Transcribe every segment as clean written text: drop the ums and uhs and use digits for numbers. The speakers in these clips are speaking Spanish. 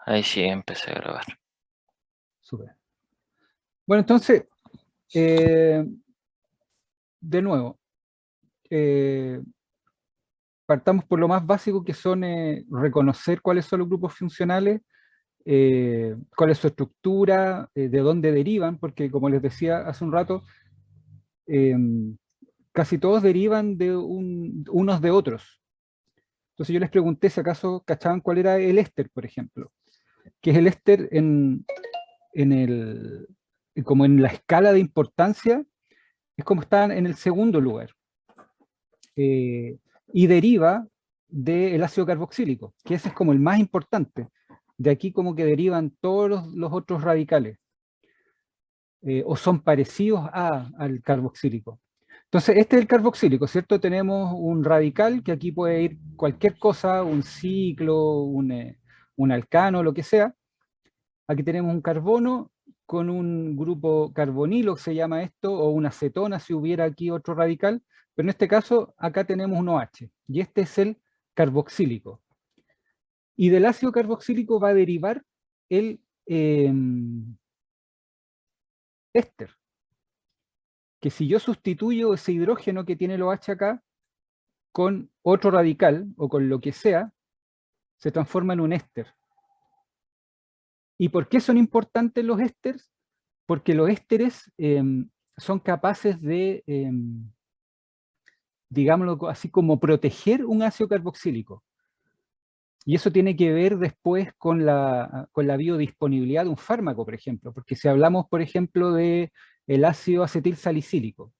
Ahí sí empecé a grabar. Súper. Bueno, entonces, de nuevo, partamos por lo más básico, que son reconocer cuáles son los grupos funcionales, cuál es su estructura, de dónde derivan, porque como les decía hace un rato, casi todos derivan de unos de otros. Entonces yo les pregunté si acaso cachaban cuál era el éster, por ejemplo, que es el éster como en la escala de importancia, es como está en el segundo lugar. Y deriva del ácido carboxílico, que ese es como el más importante. De aquí como que derivan todos los otros radicales, o son parecidos al carboxílico. Entonces, este es el carboxílico, ¿cierto? Tenemos un radical, que aquí puede ir cualquier cosa, un ciclo, un alcano, lo que sea. Aquí tenemos un carbono con un grupo carbonilo, se llama esto, o una acetona si hubiera aquí otro radical, pero en este caso acá tenemos un OH, y este es el carboxílico. Y del ácido carboxílico va a derivar el éster, que si yo sustituyo ese hidrógeno que tiene el OH acá con otro radical, o con lo que sea, se transforma en un éster. ¿Y por qué son importantes los ésteres? Porque los ésteres son capaces de, digámoslo así, como proteger un ácido carboxílico. Y eso tiene que ver después con la biodisponibilidad de un fármaco, por ejemplo. Porque si hablamos, por ejemplo, del ácido acetilsalicílico,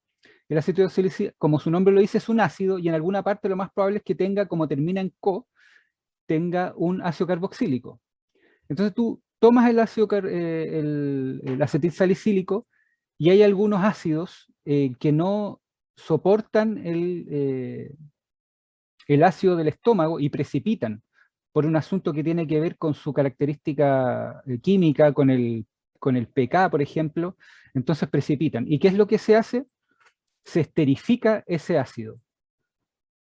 el ácido salicílico, como su nombre lo dice, es un ácido, y en alguna parte lo más probable es que tenga, como termina en co, tenga un ácido carboxílico. Entonces tú tomas el ácido, el acetilsalicílico, y hay algunos ácidos que no soportan el ácido del estómago y precipitan, por un asunto que tiene que ver con su característica química, con el pK, por ejemplo. Entonces precipitan. ¿Y qué es lo que se hace? Se esterifica ese ácido.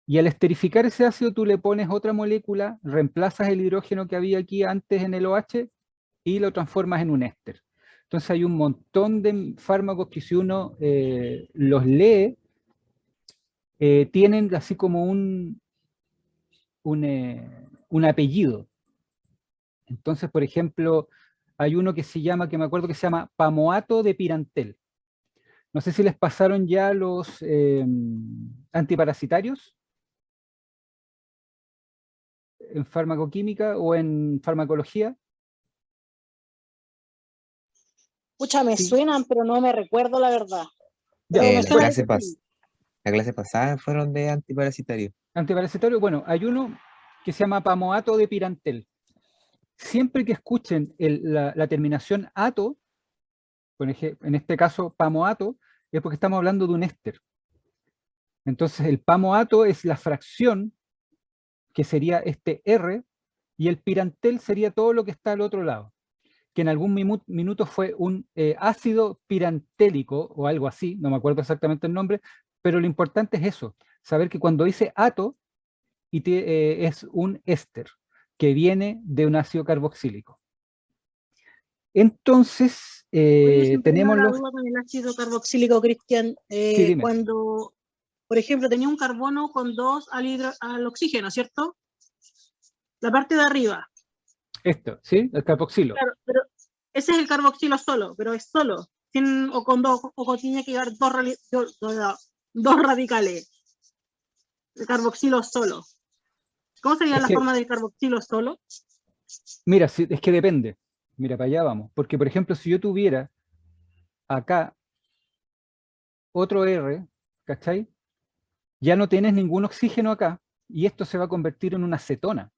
Y al esterificar ese ácido tú le pones otra molécula, reemplazas el hidrógeno que había aquí antes en el OH y lo transformas en un éster. Entonces hay un montón de fármacos que si uno los lee, tienen así como un apellido. Entonces, por ejemplo, hay uno que se llama, que me acuerdo que se llama pamoato de pirantel. No sé si les pasaron ya los antiparasitarios en farmacoquímica o en farmacología. Pucha, me Sí. suenan, pero no me recuerdo la verdad. Ya, Pero me La suena clase, que sí. la clase pasada fueron de antiparasitario. Antiparasitario, bueno, hay uno que se llama pamoato de pirantel. Siempre que escuchen la terminación ato, en este caso pamoato, es porque estamos hablando de un éster. Entonces el pamoato es la fracción, que sería este R, y el pirantel sería todo lo que está al otro lado, que en algún minuto fue un ácido pirantélico o algo así, no me acuerdo exactamente el nombre, pero lo importante es eso, saber que cuando dice ato es un éster que viene de un ácido carboxílico. Entonces, Oye, yo siempre tenía tenemos la los... duda con el ácido carboxílico, Cristian. Sí, dime. Cuando, por ejemplo, tenía un carbono con 2 al oxígeno, ¿cierto? La parte de arriba. Esto, ¿sí? El carboxilo. Claro, pero ese es el carboxilo solo, pero es solo. O con 2, o tiene que llevar dos radicales. El carboxilo solo. ¿Cómo sería la forma del carboxilo solo? Mira, es que depende. Mira, para allá vamos. Porque, por ejemplo, si yo tuviera acá otro R, ¿cachai? Ya no tienes ningún oxígeno acá, y esto se va a convertir en una acetona.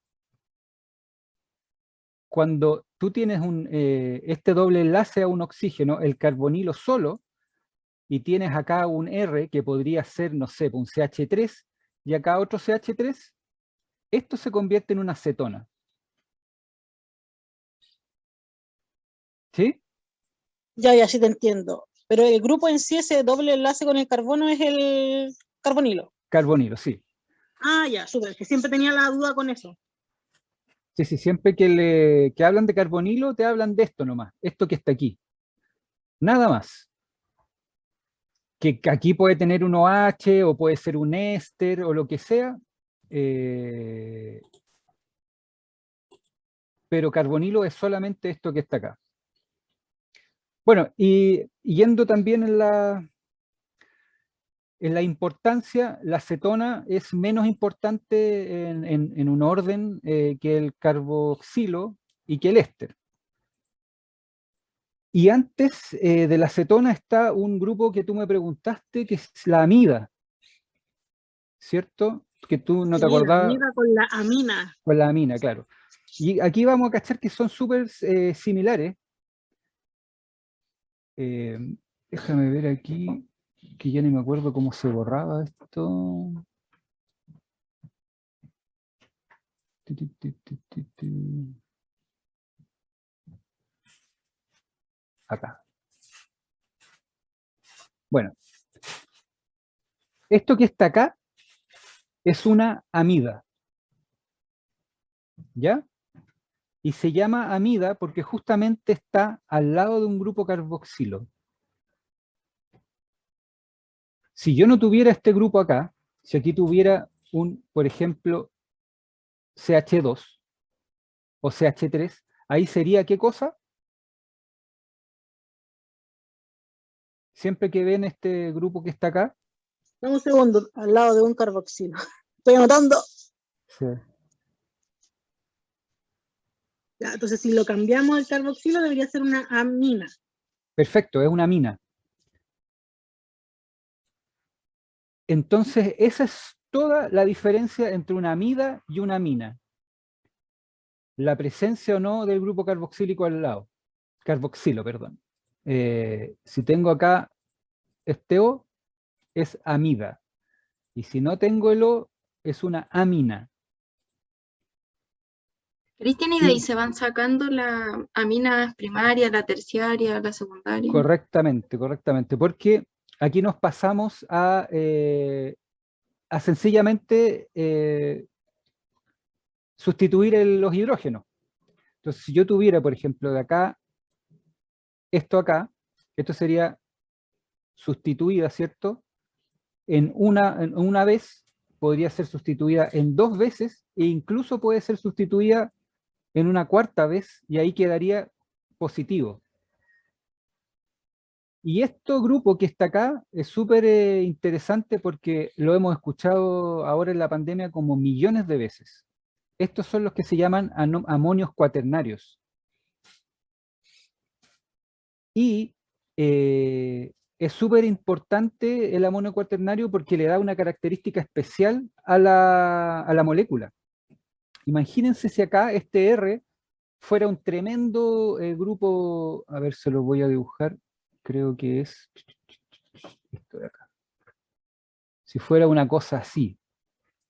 Cuando tú tienes este doble enlace a un oxígeno, el carbonilo solo, y tienes acá un R que podría ser, no sé, un CH3, y acá otro CH3, esto se convierte en una acetona. ¿Sí? Ya, sí te entiendo. Pero el grupo en sí, ese doble enlace con el carbono, es el carbonilo. Carbonilo, sí. Ah, ya, súper, que siempre tenía la duda con eso. Sí, sí, siempre que hablan de carbonilo, te hablan de esto nomás, esto que está aquí. Nada más. Que aquí puede tener un OH o puede ser un éster o lo que sea, eh, pero carbonilo es solamente esto que está acá. Bueno, y yendo también en la importancia, la cetona es menos importante en un orden que el carboxilo y que el éster. Y antes de la cetona está un grupo que tú me preguntaste, que es la amida, ¿cierto? Que tú no te Amida, acordabas amida con la amina. con la amina, claro. Y aquí vamos a cachar que son súper similares. Eh, Déjame ver aquí, que ya ni me acuerdo cómo se borraba esto. Tu, tu, tu, tu, tu, tu. Acá. Bueno, esto que está acá es una amida, ¿ya? Y se llama amida porque justamente está al lado de un grupo carboxilo. Si yo no tuviera este grupo acá, si aquí tuviera por ejemplo, CH2 o CH3, ahí sería ¿qué cosa? Siempre que ven este grupo que está acá, Dame un segundo, al lado de un carboxilo. Estoy anotando. sí. Ya, entonces, si lo cambiamos el carboxilo, debería ser una amina. Perfecto, es una amina. Entonces, esa es toda la diferencia entre una amida y una amina. La presencia o no del grupo carboxílico al lado. Carboxilo, perdón. Si tengo acá este O, es amida. Y si no tengo el O, es una amina. Cristian, y de ahí Y se van sacando las aminas primarias, la terciaria, la secundaria. correctamente, correctamente. Porque aquí nos pasamos a sencillamente sustituir los hidrógenos. Entonces, si yo tuviera, por ejemplo, de acá, acá, esto sería sustituida, ¿cierto? En una vez, podría ser sustituida en 2 veces, e incluso puede ser sustituida en una cuarta vez, y ahí quedaría positivo. Y este grupo que está acá es súper interesante porque lo hemos escuchado ahora en la pandemia como millones de veces. Estos son los que se llaman amonios cuaternarios. Y es súper importante el amonio cuaternario porque le da una característica especial a la molécula. Imagínense si acá este R fuera un tremendo grupo, a ver, se lo voy a dibujar, creo que es esto de acá. Si fuera una cosa así,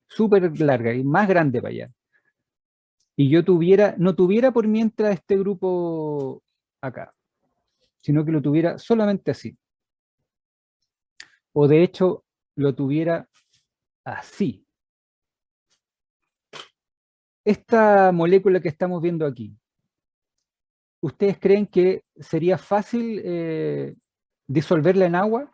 súper larga y más grande para allá, y yo no tuviera por mientras este grupo acá, sino que lo tuviera solamente así, o de hecho lo tuviera así. Esta molécula que estamos viendo aquí, ¿ustedes creen que sería fácil disolverla en agua?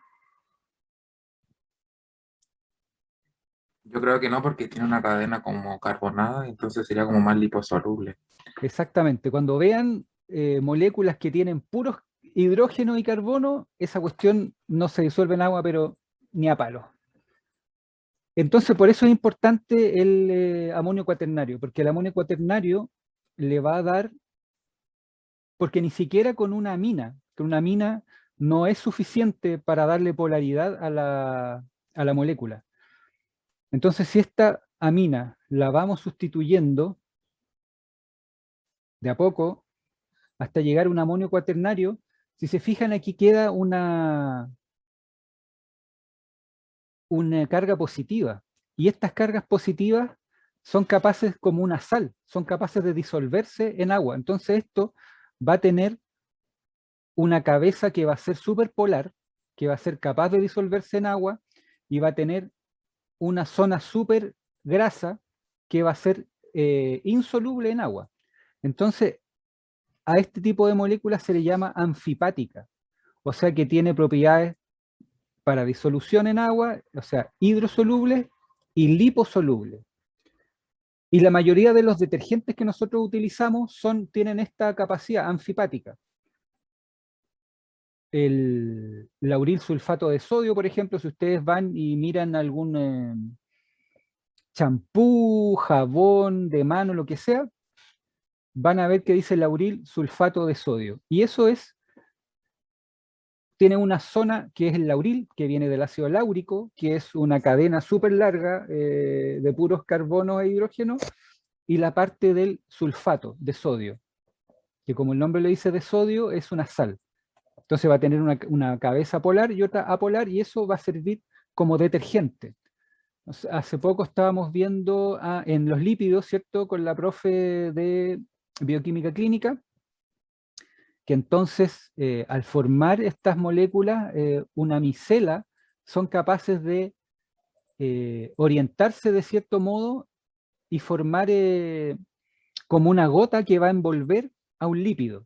Yo creo que no, porque tiene una cadena como carbonada, entonces sería como más liposoluble. Exactamente, cuando vean moléculas que tienen puros hidrógeno y carbono, esa cuestión no se disuelve en agua, pero ni a palo. Entonces, por eso es importante el amonio cuaternario, porque el amonio cuaternario le va a dar, porque ni siquiera con una amina no es suficiente para darle polaridad a la molécula. Entonces, si esta amina la vamos sustituyendo de a poco, hasta llegar a un amonio cuaternario, si se fijan aquí queda una carga positiva. Y estas cargas positivas son capaces, como una sal, son capaces de disolverse en agua. Entonces esto va a tener una cabeza que va a ser superpolar, que va a ser capaz de disolverse en agua, y va a tener una zona súper grasa que va a ser insoluble en agua. Entonces, a este tipo de moléculas se le llama anfipática, o sea que tiene propiedades para disolución en agua, o sea, hidrosoluble y liposoluble. Y la mayoría de los detergentes que nosotros utilizamos tienen esta capacidad anfipática. El lauril sulfato de sodio, por ejemplo, si ustedes van y miran algún champú, jabón de mano, lo que sea, van a ver que dice lauril sulfato de sodio. Y eso tiene una zona que es el lauril, que viene del ácido láurico, que es una cadena súper larga de puros carbonos e hidrógenos, y la parte del sulfato de sodio, que como el nombre le dice de sodio, es una sal. Entonces va a tener una cabeza polar y otra apolar, y eso va a servir como detergente. Hace poco estábamos viendo en los lípidos, ¿cierto?, con la profe de bioquímica clínica, que entonces al formar estas moléculas, una micela, son capaces de orientarse de cierto modo y formar como una gota que va a envolver a un lípido.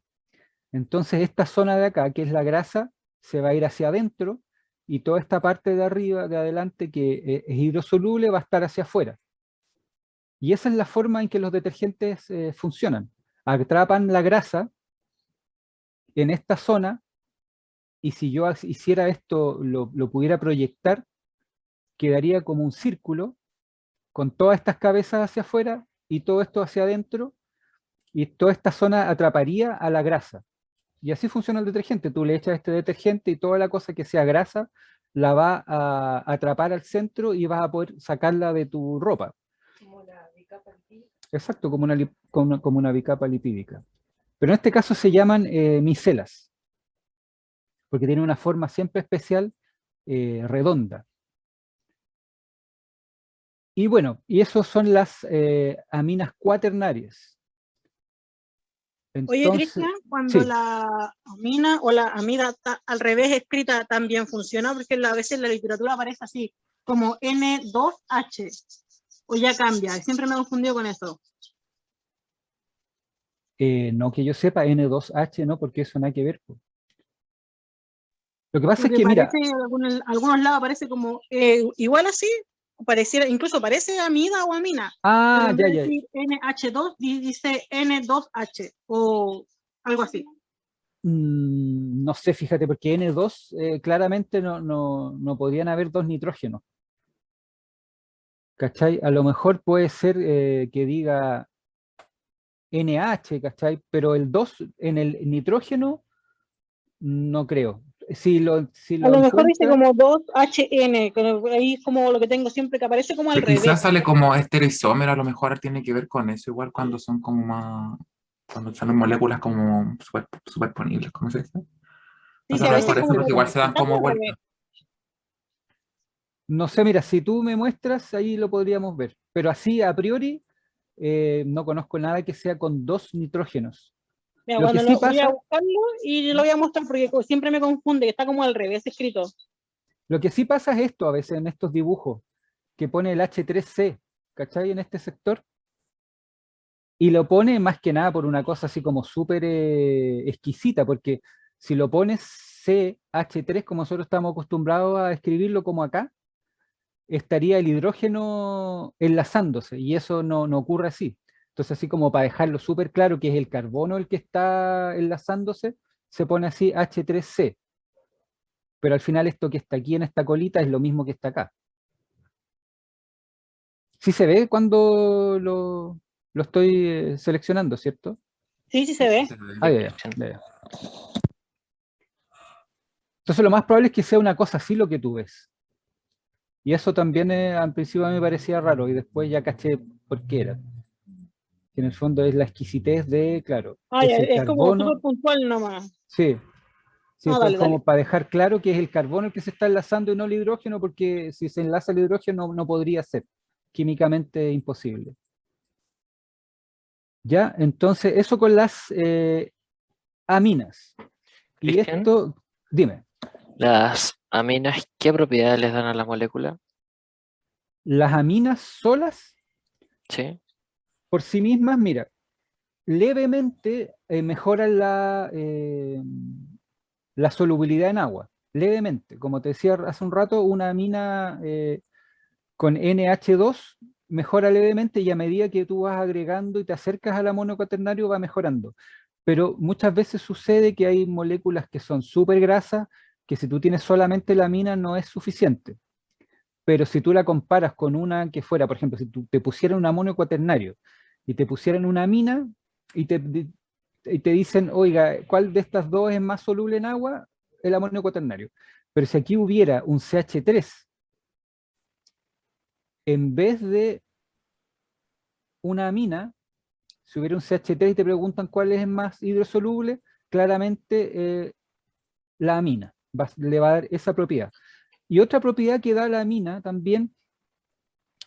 Entonces esta zona de acá, que es la grasa, se va a ir hacia adentro, y toda esta parte de arriba, de adelante, que es hidrosoluble, va a estar hacia afuera. Y esa es la forma en que los detergentes funcionan. Atrapan la grasa en esta zona, y si yo hiciera esto, lo pudiera proyectar, quedaría como un círculo, con todas estas cabezas hacia afuera, y todo esto hacia adentro, y toda esta zona atraparía a la grasa. Y así funciona el detergente. Tú le echas este detergente y toda la cosa que sea grasa la va a atrapar al centro y vas a poder sacarla de tu ropa. Como una bicapa lipídica. Exacto, como una bicapa lipídica. Pero en este caso se llaman micelas, porque tienen una forma siempre especial, redonda. Y bueno, y esos son las aminas cuaternarias. Oye, Entonces, Cristian, cuando sí, la amina o la amida está al revés escrita, ¿también funciona? Porque a veces en la literatura aparece así, como N2H, o ya cambia. Siempre me he confundido con eso. no que yo sepa, N2H, ¿no? Porque eso nada que ver, pues. Lo que pasa es Porque que, mira, parece, en algunos lados aparece como igual así, pareciera, incluso parece amida o amina, pero en ya, vez de ya, decir NH2, dice N2H, o algo así. no sé, fíjate, porque N2 claramente no podrían haber dos nitrógenos. ¿Cachai? A lo mejor puede ser que diga NH, ¿cachai? Pero el 2 en el nitrógeno, no creo. Si lo A lo mejor dice encuentra, como 2HN, que ahí es como lo que tengo siempre, que aparece como al Que quizás revés. sale como estereoisómero, a lo mejor tiene que ver con eso, igual cuando son como más, cuando son moléculas como superponibles, ¿cómo se dice? Sí, No sé, sí, a a lo veces mejor eso como es lo que igual que se dan quizás como al vueltas. revés. no sé, mira, si tú me muestras, ahí lo podríamos ver. Pero así, a priori, no conozco nada que sea con dos nitrógenos. Mira, Lo que cuando sí voy a pasa, buscarlo y lo voy a mostrar porque siempre me confunde, que está como al revés escrito. lo que sí pasa es esto a veces en estos dibujos, que pone el H3C, ¿cachai? En este sector. Y lo pone más que nada por una cosa así como súper exquisita, porque si lo pones CH3, como nosotros estamos acostumbrados a escribirlo como acá, estaría el hidrógeno enlazándose, y eso no ocurre así. Entonces, así como para dejarlo súper claro que es el carbono el que está enlazándose, se pone así H3C. Pero al final esto que está aquí en esta colita es lo mismo que está acá. Sí se ve cuando lo estoy seleccionando, ¿cierto? Sí, sí se Sí, sí, ve. se ve. Ah, ya. Entonces lo más probable es que sea una cosa así lo que tú ves. Y eso también al principio me parecía raro, y después ya caché por qué era. Que en el fondo es la exquisitez de, claro, Ah, ya, es el es como súper carbono. puntual nomás. Sí, sí, Ah, pues dale, como dale. para dejar claro que es el carbono el que se está enlazando y no el hidrógeno, porque si se enlaza el hidrógeno no podría ser químicamente imposible. Ya, entonces eso con las aminas. Y Cristian, esto, dime, las aminas, ¿qué propiedades les dan a la molécula? las aminas solas, ¿Sí? por sí mismas, mira, levemente mejoran la solubilidad en agua, levemente. Como te decía hace un rato, una amina con NH2 mejora levemente y a medida que tú vas agregando y te acercas al amonio cuaternario va mejorando. Pero muchas veces sucede que hay moléculas que son súper grasas, que si tú tienes solamente la amina no es suficiente. Pero si tú la comparas con una que fuera, por ejemplo, si tú te pusieran un amonio cuaternario y te pusieran una amina y te dicen, oiga, ¿cuál de estas dos es más soluble en agua? El amonio cuaternario. Pero si aquí hubiera un CH3 en vez de una amina, si hubiera un CH3 y te preguntan cuál es más hidrosoluble, claramente la amina le va a dar esa propiedad. Y otra propiedad que da la amina también,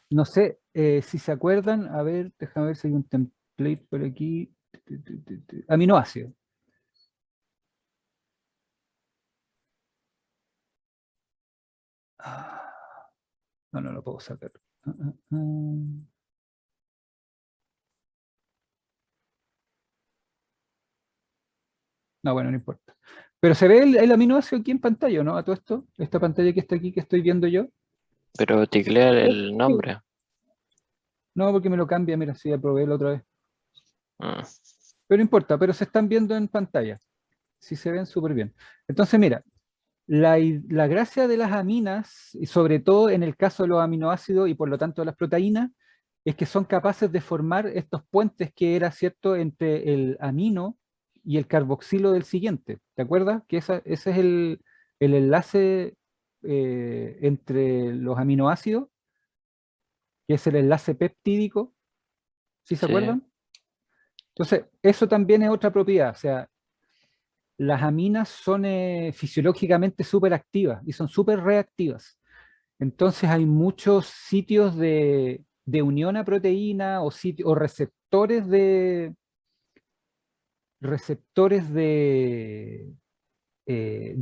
no sé si se acuerdan, a ver, déjame ver si hay un template por aquí. Aminoácido. No, no lo puedo sacar. No, bueno, no importa. Pero se ve el aminoácido aquí en pantalla, ¿no? A todo esto, esta pantalla que está aquí, que estoy viendo yo. Pero ticlea el Sí. nombre. No, porque me lo cambia, mira, sí, aprobé la otra vez. Mm. Pero no importa, pero se están viendo en pantalla. Sí se ven súper bien. Entonces, mira, la gracia de las aminas, y sobre todo en el caso de los aminoácidos y por lo tanto de las proteínas, es que son capaces de formar estos puentes que era cierto entre el amino y el carboxilo del siguiente. ¿Te acuerdas? Que ese es el enlace entre los aminoácidos, que es el enlace peptídico. ¿Sí se Sí, acuerdan? Entonces, eso también es otra propiedad. O sea, las aminas son fisiológicamente súper activas y son súper reactivas. Entonces hay muchos sitios de unión a proteína o receptores de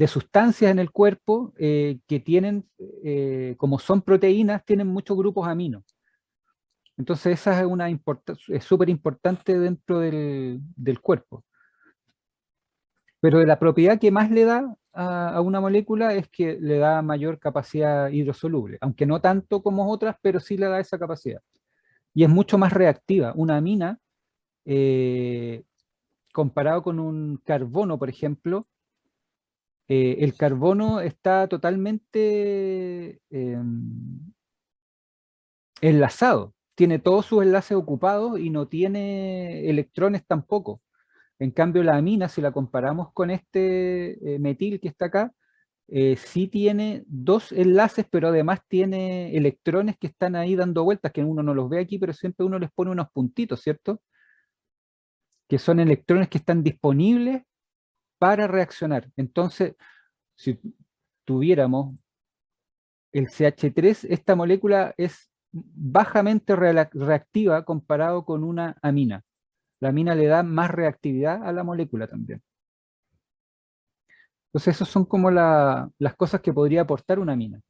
sustancias en el cuerpo que tienen, como son proteínas, tienen muchos grupos aminos. Entonces esa es súper importante dentro del cuerpo. Pero la propiedad que más le da a una molécula es que le da mayor capacidad hidrosoluble, aunque no tanto como otras, pero sí le da esa capacidad. Y es mucho más reactiva. Una amina, comparado con un carbono, por ejemplo, el carbono está totalmente enlazado. Tiene todos sus enlaces ocupados y no tiene electrones tampoco. En cambio, la amina, si la comparamos con este metil que está acá, sí tiene dos enlaces, pero además tiene electrones que están ahí dando vueltas, que uno no los ve aquí, pero siempre uno les pone unos puntitos, ¿cierto? Que son electrones que están disponibles para reaccionar. Entonces, si tuviéramos el CH3, esta molécula es bajamente reactiva comparado con una amina. La amina le da más reactividad a la molécula también. Entonces, esas son como las cosas que podría aportar una amina.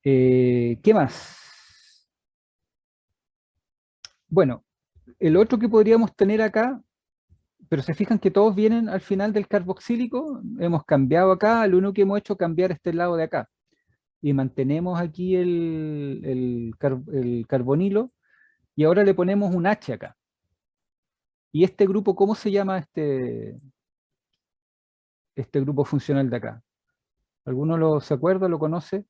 ¿Qué más? Bueno, el otro que podríamos tener acá, pero se fijan que todos vienen al final del carboxílico, hemos cambiado acá, lo único que hemos hecho es cambiar este lado de acá. Y mantenemos aquí el carbonilo, y ahora le ponemos un H acá. ¿Y este grupo, cómo se llama este grupo funcional de acá? ¿Alguno se acuerda, lo conoce?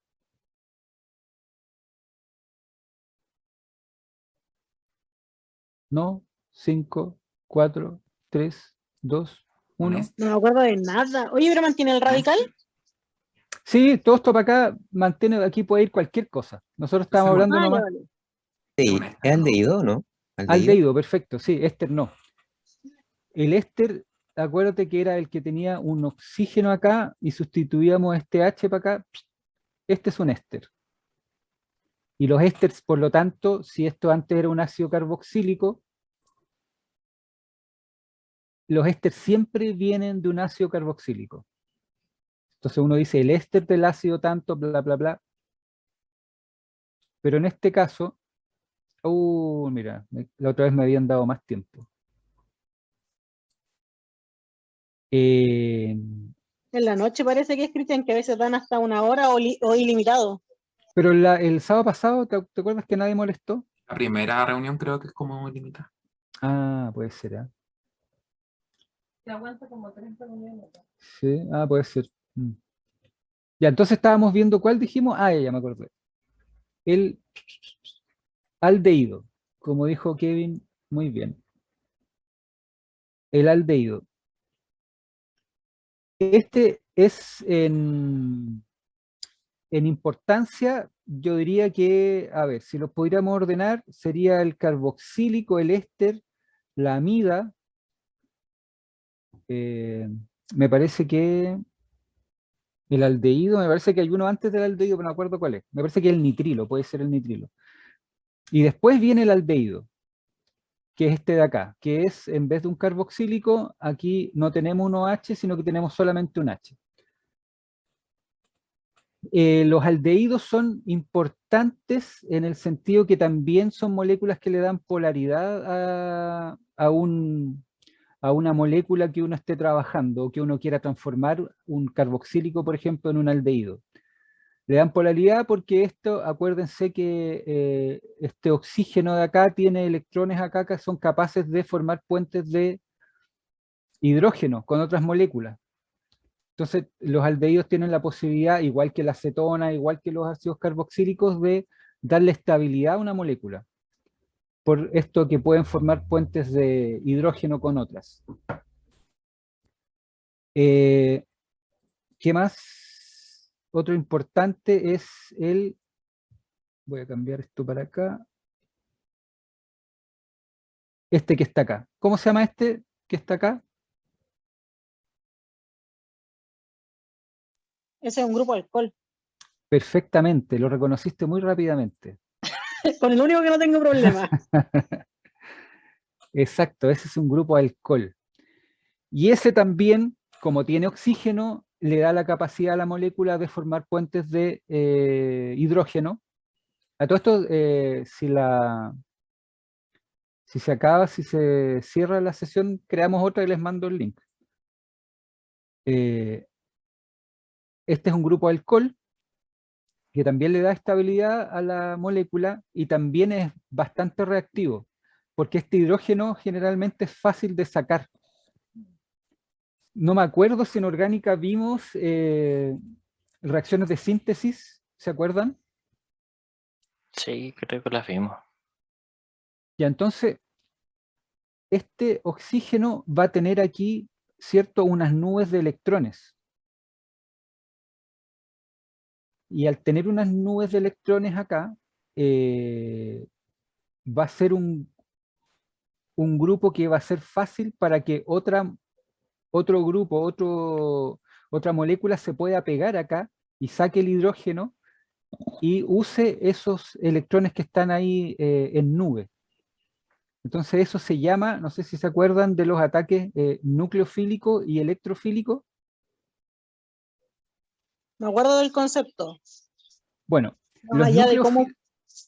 ¿No? 5, 4, 3, 2, Un 1. No me acuerdo de nada. Oye, pero mantiene el radical. Sí, todo esto para acá mantiene, aquí puede ir cualquier cosa. Nosotros estamos Ese no. hablando nomás. Vale. Sí, Un es éster, ¿no? aldehído, ¿no? ¿Aldehído? Aldehído, perfecto, sí, éster no. El éster, acuérdate que era el que tenía un oxígeno acá y sustituíamos este H para acá. Este es un éster. Y los ésters, por lo tanto, si esto antes era un ácido carboxílico, los ésters siempre vienen de un ácido carboxílico. Entonces uno dice el éster del ácido tanto, bla, bla, bla. Pero en este caso, Mira, la otra vez me habían dado más tiempo. En la noche parece que es Cristian, que a veces dan hasta 1 hora o ilimitado. Pero el sábado pasado, ¿te acuerdas que nadie molestó? La primera reunión creo que es como limitada. Ah, puede ser, ¿ah? Se aguanta como 30 reuniones. Sí, puede ser. Ya, entonces estábamos viendo cuál dijimos. Ya me acordé. El aldehído, como dijo Kevin, muy bien. El aldehído. Este es en importancia, yo diría que, a ver, si los pudiéramos ordenar, sería el carboxílico, el éster, la amida. Me parece que el aldehído, me parece que hay uno antes del aldehído, pero no me acuerdo cuál es. Me parece que el nitrilo, puede ser el nitrilo. Y después viene el aldehído, que es este de acá, que es, en vez de un carboxílico, aquí no tenemos un OH, sino que tenemos solamente un H. Los aldehídos son importantes en el sentido que también son moléculas que le dan polaridad a una molécula que uno esté trabajando o que uno quiera transformar un carboxílico, por ejemplo, en un aldehído. Le dan polaridad porque esto, acuérdense que este oxígeno de acá tiene electrones acá que son capaces de formar puentes de hidrógeno con otras moléculas. Entonces, los aldehídos tienen la posibilidad, igual que la acetona, igual que los ácidos carboxílicos, de darle estabilidad a una molécula. Por esto que pueden formar puentes de hidrógeno con otras. ¿Qué más? Otro importante es el... Voy a cambiar esto para acá. Este que está acá. ¿Cómo se llama este que está acá? Ese es un grupo de alcohol. Perfectamente, lo reconociste muy rápidamente. Con el único que no tengo problema. Exacto, ese es un grupo alcohol. Y ese también, como tiene oxígeno, le da la capacidad a la molécula de formar puentes de hidrógeno. A todo esto, si se cierra la sesión, creamos otra y les mando el link. Este es un grupo alcohol que también le da estabilidad a la molécula y también es bastante reactivo, porque este hidrógeno generalmente es fácil de sacar. No me acuerdo si en orgánica vimos reacciones de síntesis, ¿se acuerdan? Sí, creo que las vimos. Y entonces, este oxígeno va a tener aquí, ¿cierto?, unas nubes de electrones. Y al tener unas nubes de electrones acá, va a ser un grupo que va a ser fácil para que otro grupo, otra molécula se pueda pegar acá y saque el hidrógeno y use esos electrones que están ahí en nube. Entonces eso se llama, no sé si se acuerdan de los ataques nucleofílico y electrofílico. Me acuerdo del concepto. Bueno, Más los allá de nucleofílicos...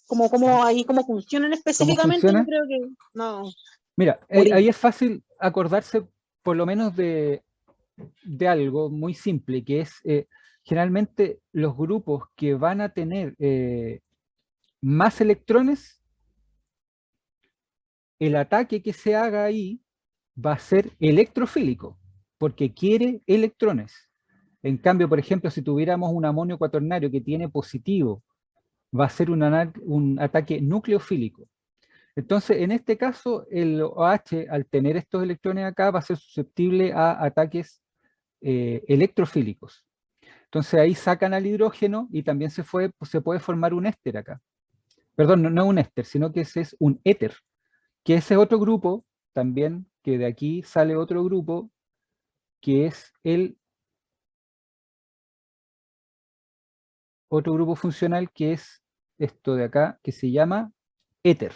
cómo funcionan específicamente, funciona? yo creo que no. Mira, Morí. ahí es fácil acordarse por lo menos de algo muy simple, que es generalmente los grupos que van a tener más electrones, el ataque que se haga ahí va a ser electrofílico, porque quiere electrones. En cambio, por ejemplo, si tuviéramos un amonio cuaternario que tiene positivo, va a ser un ataque nucleofílico. Entonces, en este caso, el OH, al tener estos electrones acá, va a ser susceptible a ataques electrofílicos. Entonces ahí sacan al hidrógeno y también se puede formar un éster acá. Perdón, no un éster, sino que ese es un éter, que ese es otro grupo también, que de aquí sale otro grupo, que es otro grupo funcional, que es esto de acá, que se llama éter.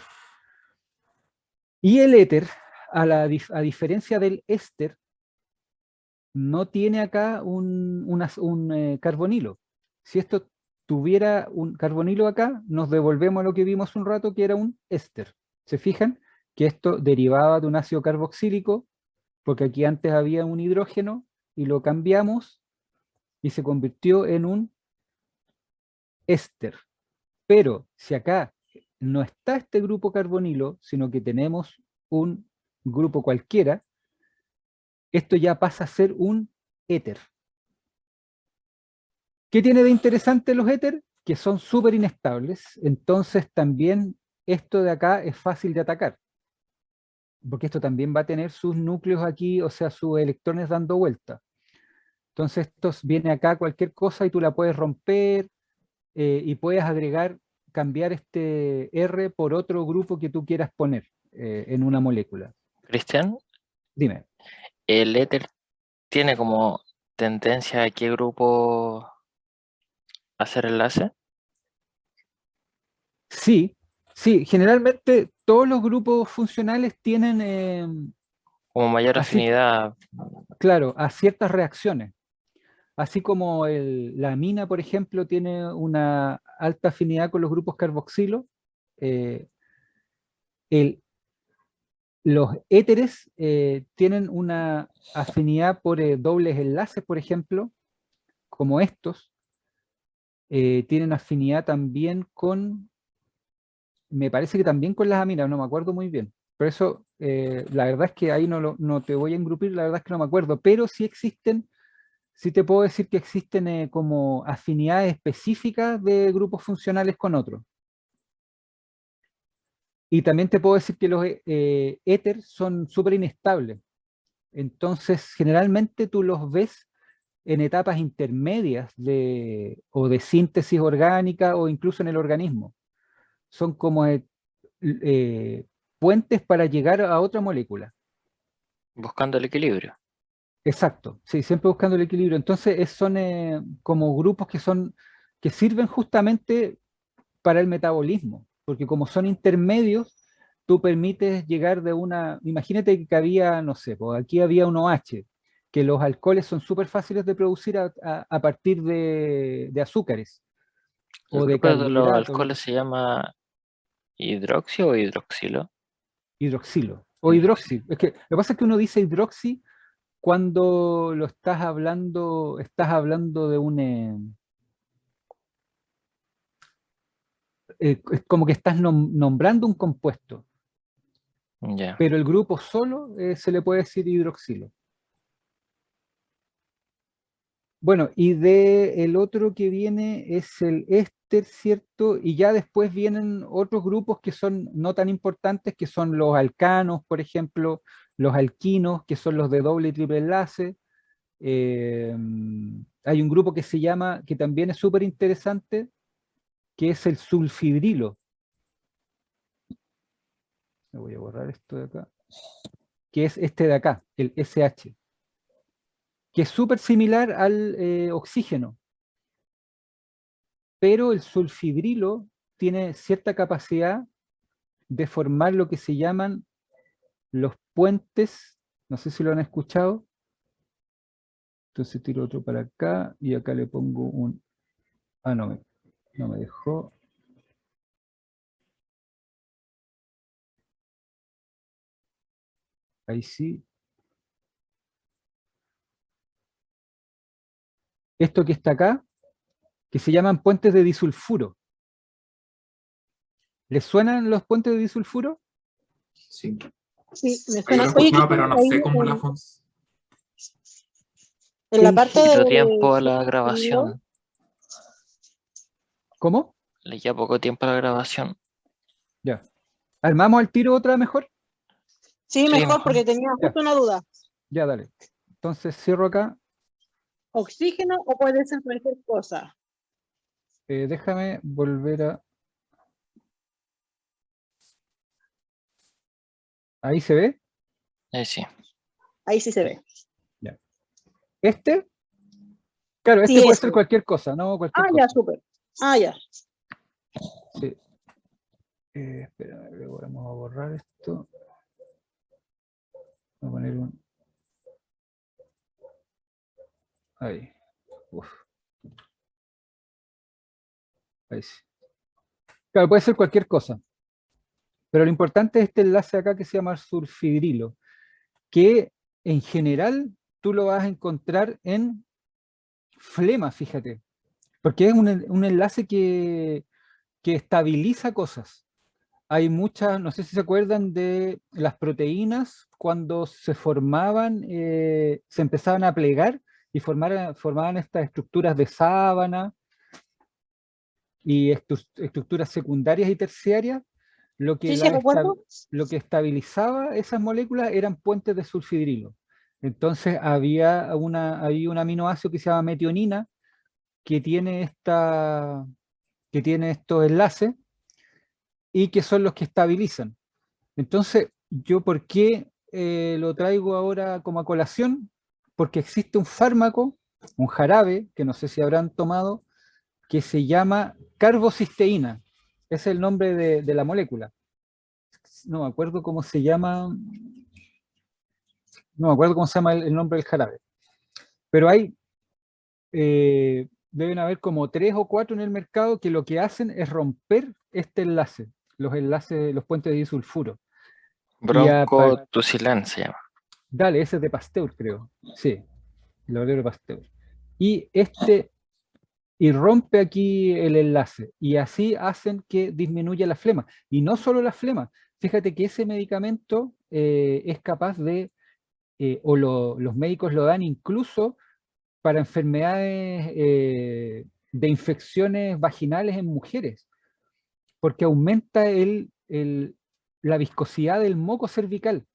Y el éter, a diferencia del éster, no tiene acá un carbonilo. Si esto tuviera un carbonilo acá, nos devolvemos a lo que vimos un rato, que era un éster. ¿Se fijan? Que esto derivaba de un ácido carboxílico, porque aquí antes había un hidrógeno, y lo cambiamos, y se convirtió en un éster. Pero si acá no está este grupo carbonilo, sino que tenemos un grupo cualquiera, esto ya pasa a ser un éter. ¿Qué tiene de interesante los éter? Que son súper inestables, entonces también esto de acá es fácil de atacar, porque esto también va a tener sus núcleos aquí, o sea, sus electrones dando vuelta. Entonces esto viene acá cualquier cosa y tú la puedes romper, y puedes agregar, cambiar este R por otro grupo que tú quieras poner en una molécula. Cristian, Dime. ¿el éter tiene como tendencia a qué grupo hacer enlace? Sí, sí, generalmente todos los grupos funcionales tienen, Como mayor así, afinidad. claro, a ciertas reacciones. Así como la amina, por ejemplo, tiene una alta afinidad con los grupos carboxilo, eh, el, los éteres tienen una afinidad por dobles enlaces, por ejemplo, como estos. Tienen afinidad también con, me parece que también con las aminas, no me acuerdo muy bien. Por eso, la verdad es que ahí no te voy a engrupir, la verdad es que no me acuerdo, pero sí existen, sí te puedo decir que existen como afinidades específicas de grupos funcionales con otros. Y también te puedo decir que los éter son súper inestables. Entonces, generalmente tú los ves en etapas intermedias o de síntesis orgánica o incluso en el organismo. Son como eh, puentes para llegar a otra molécula. Buscando el equilibrio. Exacto, sí, siempre buscando el equilibrio. Entonces son como grupos que sirven justamente para el metabolismo, porque como son intermedios, tú permites llegar de una, imagínate que había, no sé, pues aquí había un OH, que los alcoholes son súper fáciles de producir a partir de azúcares El o de grupo de los carbohidratos, lo que alcoholes se llama hidroxio o hidroxilo. hidroxilo o Hidroxilo. hidroxi. Es que lo que pasa es que uno dice hidroxi cuando estás hablando de un, es como que estás nombrando un compuesto, Ya. pero el grupo solo se le puede decir hidroxilo. Bueno, y el otro que viene es el éster, ¿cierto? Y ya después vienen otros grupos que son no tan importantes, que son los alcanos, por ejemplo, los alquinos, que son los de doble y triple enlace. Hay un grupo que se llama, que también es súper interesante, que es el sulfidrilo. Me voy a borrar esto de acá. Que es este de acá, el SH. Que es súper similar al oxígeno. Pero el sulfidrilo tiene cierta capacidad de formar lo que se llaman los puentes, no sé si lo han escuchado, entonces tiro otro para acá y acá le pongo un, no me dejó, ahí sí, esto que está acá, que se llaman puentes de disulfuro. ¿Les suenan los puentes de disulfuro? Sí. Sí, me Yo suena. lo he Oye, escuchado, pero no ahí sé cómo la funciona. en la parte Poquito de tiempo a la sulfidrilo, grabación. ¿Cómo? Le queda poco tiempo a la grabación. Ya. ¿Armamos el tiro otra mejor? sí, Sí, mejor, mejor. porque tenía Ya, justo una duda. ya dale. Entonces cierro acá. ¿Oxígeno o puede ser cualquier cosa? Déjame volver a... ¿Ahí se ve? Ahí sí. Ahí sí se ve. Ya. ¿Este? Claro, este Sí, puede ese. ser cualquier cosa, ¿no? Cualquier Ah, ya, cosa. súper. Ah, ya. Sí. Espera, vamos a borrar esto. Voy a poner un... Ahí. Uf. Ahí sí. Claro, puede ser cualquier cosa. Pero lo importante es este enlace acá que se llama sulfidrilo, que en general tú lo vas a encontrar en flema, fíjate. Porque es un enlace que estabiliza cosas. Hay muchas, no sé si se acuerdan de las proteínas, cuando se formaban, se empezaban a plegar y formaban estas estructuras de sábana y estructuras secundarias y terciarias. Lo que, Sí, sí, recuerdo. lo que estabilizaba esas moléculas eran puentes de sulfidrilo. Entonces había un aminoácido que se llama metionina que tiene estos enlaces y que son los que estabilizan. Entonces, ¿yo por qué lo traigo ahora como a colación? Porque existe un fármaco, un jarabe, que no sé si habrán tomado, que se llama carbocisteína. Es el nombre de la molécula. No me acuerdo cómo se llama, no me acuerdo cómo se llama el nombre del jarabe. Pero deben haber como 3 o 4 en el mercado que lo que hacen es romper este enlace, los puentes de disulfuro. Broncotusilán se llama. Dale, ese es de Pasteur, creo. Sí, el laboratorio Pasteur. Y rompe aquí el enlace. Y así hacen que disminuya la flema. Y no solo la flema. Fíjate que ese medicamento es capaz de, los médicos lo dan incluso para enfermedades de infecciones vaginales en mujeres, porque aumenta la viscosidad del moco cervical.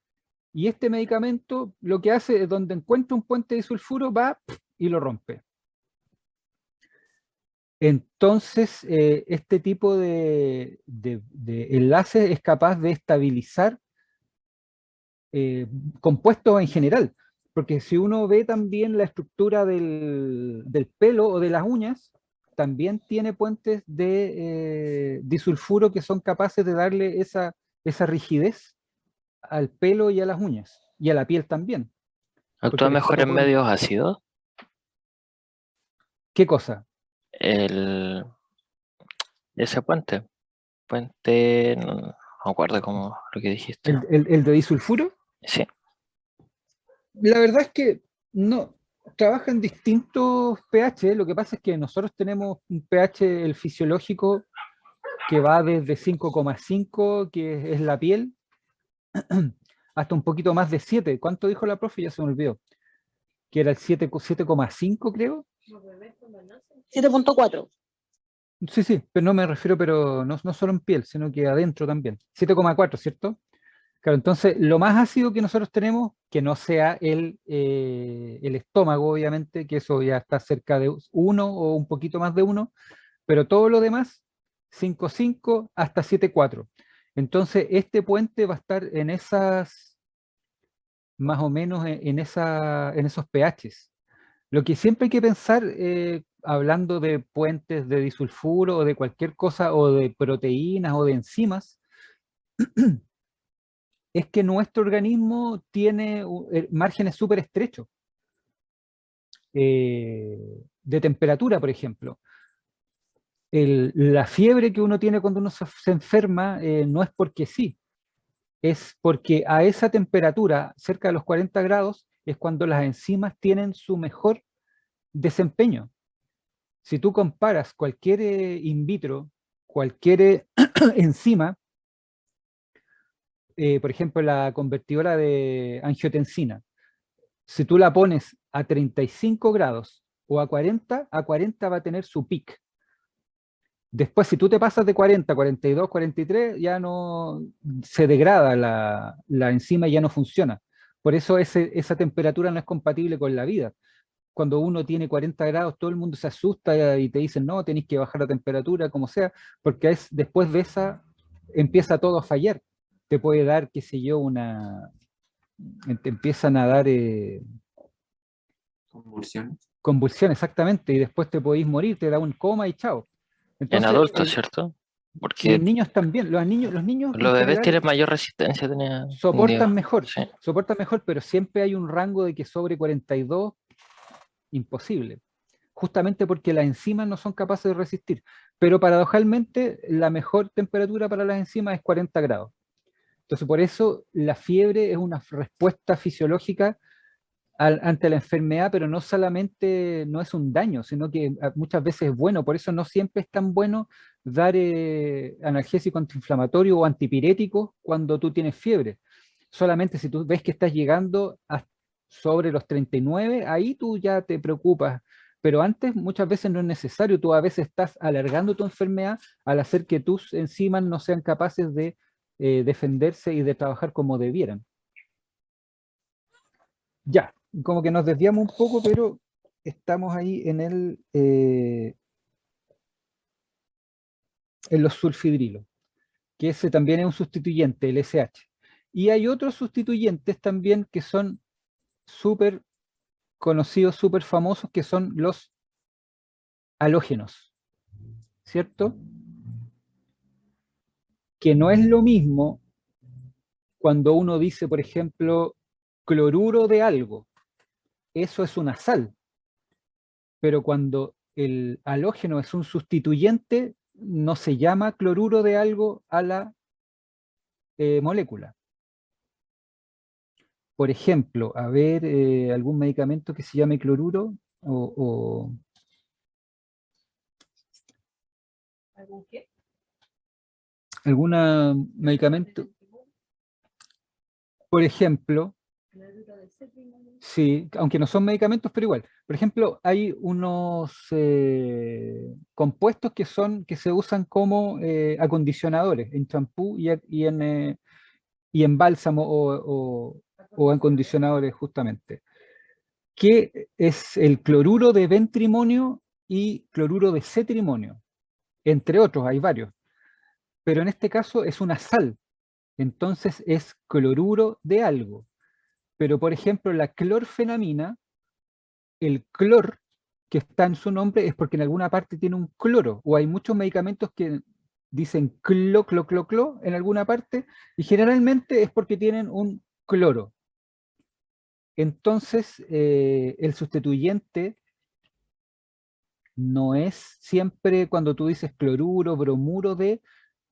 Y este medicamento lo que hace es donde encuentra un puente de disulfuro, va y lo rompe. Entonces, este tipo de enlace es capaz de estabilizar compuestos en general. Porque si uno ve también la estructura del pelo o de las uñas, también tiene puentes de disulfuro que son capaces de darle esa rigidez al pelo y a las uñas, y a la piel también. ¿Actúa el mejor en estómago- medios ácidos? ¿Qué cosa? Ese puente. Puente, no me acuerdo cómo lo que dijiste. ¿El de disulfuro? Sí. La verdad es que no, trabaja en distintos pH. Lo que pasa es que nosotros tenemos un pH, el fisiológico, que va desde 5,5, que es la piel, hasta un poquito más de 7. ¿Cuánto dijo la profe? Ya se me olvidó. Que era el 7,5, creo. 7.4. Sí, sí, pero no me refiero, pero no solo en piel, sino que adentro también. 7,4, ¿cierto? Claro, entonces lo más ácido que nosotros tenemos, que no sea el estómago, obviamente, que eso ya está cerca de 1 o un poquito más de 1, pero todo lo demás, 5,5 hasta 7,4. Entonces este puente va a estar en esas, más o menos en esos pHs. Lo que siempre hay que pensar, hablando de puentes de disulfuro o de cualquier cosa, o de proteínas o de enzimas, es que nuestro organismo tiene márgenes súper estrechos de temperatura, por ejemplo. La fiebre que uno tiene cuando uno se enferma no es porque sí, es porque a esa temperatura, cerca de los 40 grados, es cuando las enzimas tienen su mejor desempeño. Si tú comparas cualquier in vitro, cualquier enzima, por ejemplo la convertidora de angiotensina, si tú la pones a 35 grados o a 40 va a tener su pic. Después, si tú te pasas de 40, 42, 43, ya no se degrada la enzima y ya no funciona. Por eso esa temperatura no es compatible con la vida. Cuando uno tiene 40 grados, todo el mundo se asusta y te dicen, no, tenéis que bajar la temperatura, como sea, porque después de esa empieza todo a fallar. Te puede dar, qué sé yo, te empiezan a dar Convulsiones. convulsiones, exactamente, y después te podéis morir, te da un coma y chao. En Entonces, adultos, ¿cierto? y Porque en niños también, los niños en los bebés general tienen mayor resistencia, tenía entendido. Sí. soportan mejor, pero siempre hay un rango de que sobre 42, imposible. Justamente porque las enzimas no son capaces de resistir. Pero paradojalmente, la mejor temperatura para las enzimas es 40 grados. Entonces, por eso la fiebre es una respuesta fisiológica ante la enfermedad, pero no solamente no es un daño, sino que muchas veces es bueno. Por eso no siempre es tan bueno dar analgésico antiinflamatorio o antipirético cuando tú tienes fiebre. Solamente si tú ves que estás llegando sobre los 39, ahí tú ya te preocupas. Pero antes muchas veces no es necesario. Tú a veces estás alargando tu enfermedad al hacer que tus enzimas no sean capaces de defenderse y de trabajar como debieran. Ya, como que nos desviamos un poco, pero estamos ahí en los sulfidrilos, que ese también es un sustituyente, el SH. Y hay otros sustituyentes también que son súper conocidos, súper famosos, que son los halógenos, ¿cierto? Que no es lo mismo cuando uno dice, por ejemplo, cloruro de algo. Eso es una sal. Pero cuando el halógeno es un sustituyente, no se llama cloruro de algo a la molécula. Por ejemplo, a ver, algún medicamento que se llame cloruro o ¿Algún qué? algún medicamento, por ejemplo, Cloruro de cetrio. sí, aunque no son medicamentos, pero igual. Por ejemplo, hay unos compuestos que se usan como acondicionadores en champú y en bálsamo o acondicionadores justamente, que es el cloruro de bentrimonio y cloruro de cetrimonio, entre otros, hay varios. Pero en este caso es una sal, entonces es cloruro de algo. Pero por ejemplo la clorfenamina, el clor que está en su nombre es porque en alguna parte tiene un cloro, o hay muchos medicamentos que dicen clo, clo, clo, clo en alguna parte, y generalmente es porque tienen un cloro. Entonces, el sustituyente no es siempre cuando tú dices cloruro, bromuro de,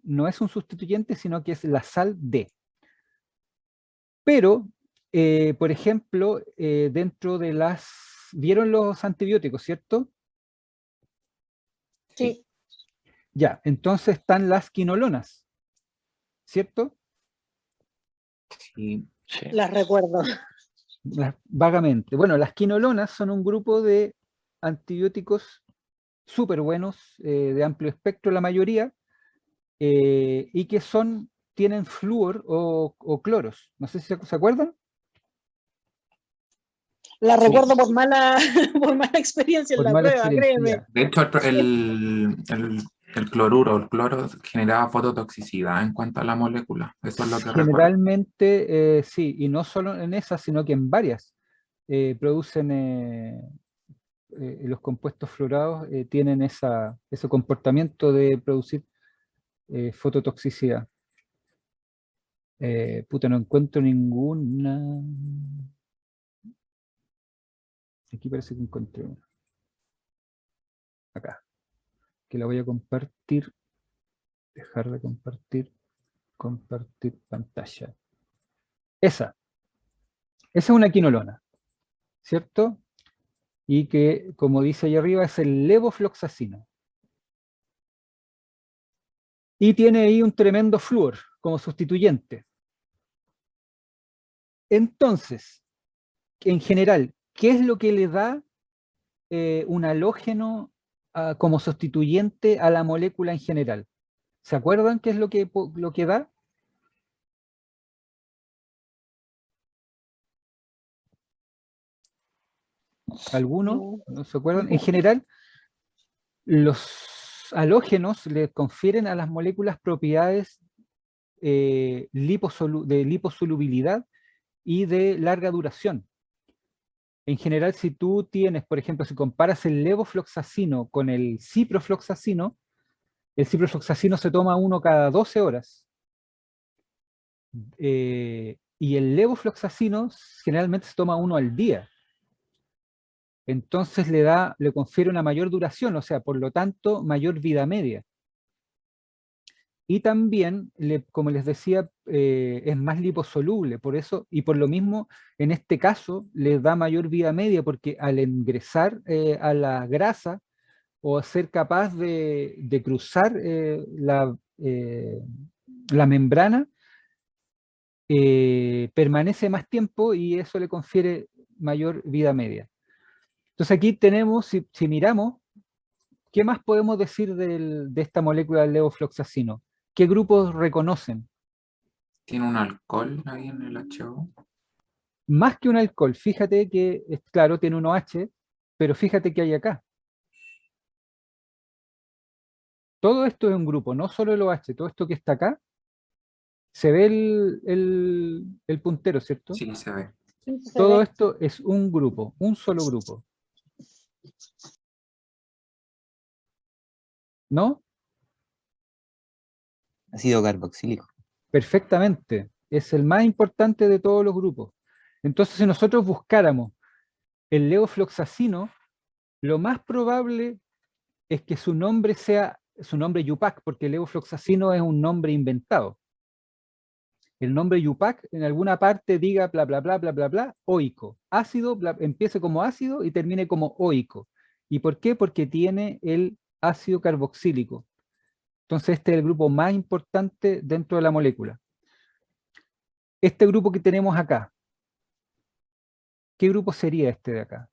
no es un sustituyente, sino que es la sal de. Pero, por ejemplo, dentro de las... ¿Vieron los antibióticos, cierto? Sí, Ya, entonces están las quinolonas, ¿cierto? Sí. Sí. las recuerdo. Vagamente. Bueno, las quinolonas son un grupo de antibióticos súper buenos, de amplio espectro la mayoría, y que tienen flúor o cloros. No sé si se acuerdan. Las Sí. recuerdo por mala, por mala experiencia en Por la mala prueba, experiencia, créeme. ya. De hecho, el cloruro, el cloro generaba fototoxicidad en cuanto a la molécula. Eso es lo que recuerdo. Generalmente, sí, y no solo en esas, sino que en varias producen los compuestos fluorados, tienen ese comportamiento de producir fototoxicidad. Puta, no encuentro ninguna. Aquí parece que encontré una. Acá. Que la voy a compartir. Dejar de compartir. Compartir pantalla. Esa es una quinolona, ¿cierto? Y que, como dice ahí arriba, es el levofloxacino. Y tiene ahí un tremendo flúor como sustituyente. Entonces, en general, ¿qué es lo que le da un halógeno como sustituyente a la molécula en general? ¿Se acuerdan qué es lo que da? ¿Alguno? ¿No se acuerdan? En general, los halógenos le confieren a las moléculas propiedades de liposolubilidad y de larga duración. En general, si tú tienes, por ejemplo, si comparas el levofloxacino con el ciprofloxacino se toma uno cada 12 horas. Y el levofloxacino generalmente se toma uno al día. entonces le confiere una mayor duración, o sea, por lo tanto, mayor vida media. Y también, como les decía, es más liposoluble, por eso, y por lo mismo, en este caso, les da mayor vida media, porque al ingresar a la grasa, o ser capaz de cruzar la membrana, permanece más tiempo y eso le confiere mayor vida media. Entonces aquí tenemos, si miramos, ¿qué más podemos decir de esta molécula del levofloxacino? ¿Qué grupos reconocen? Tiene un alcohol ahí en el HO. Más que un alcohol, fíjate que, claro, tiene un OH, pero fíjate que hay acá. Todo esto es un grupo, no solo el OH, todo esto que está acá, se ve el puntero, ¿cierto? Sí, se ve. Sí, se Todo ve. esto es un grupo, un solo grupo. ¿No? Ácido carboxílico. Perfectamente. Es el más importante de todos los grupos. Entonces, si nosotros buscáramos el levofloxacino, lo más probable es que su nombre sea su nombre Yupac, porque el levofloxacino es un nombre inventado. El nombre Yupac en alguna parte diga bla, bla, bla, bla, bla, bla, oico. Ácido, empiece como ácido y termine como oico. ¿Y por qué? Porque tiene el ácido carboxílico. Entonces este es el grupo más importante dentro de la molécula. Este grupo que tenemos acá, ¿qué grupo sería este de acá?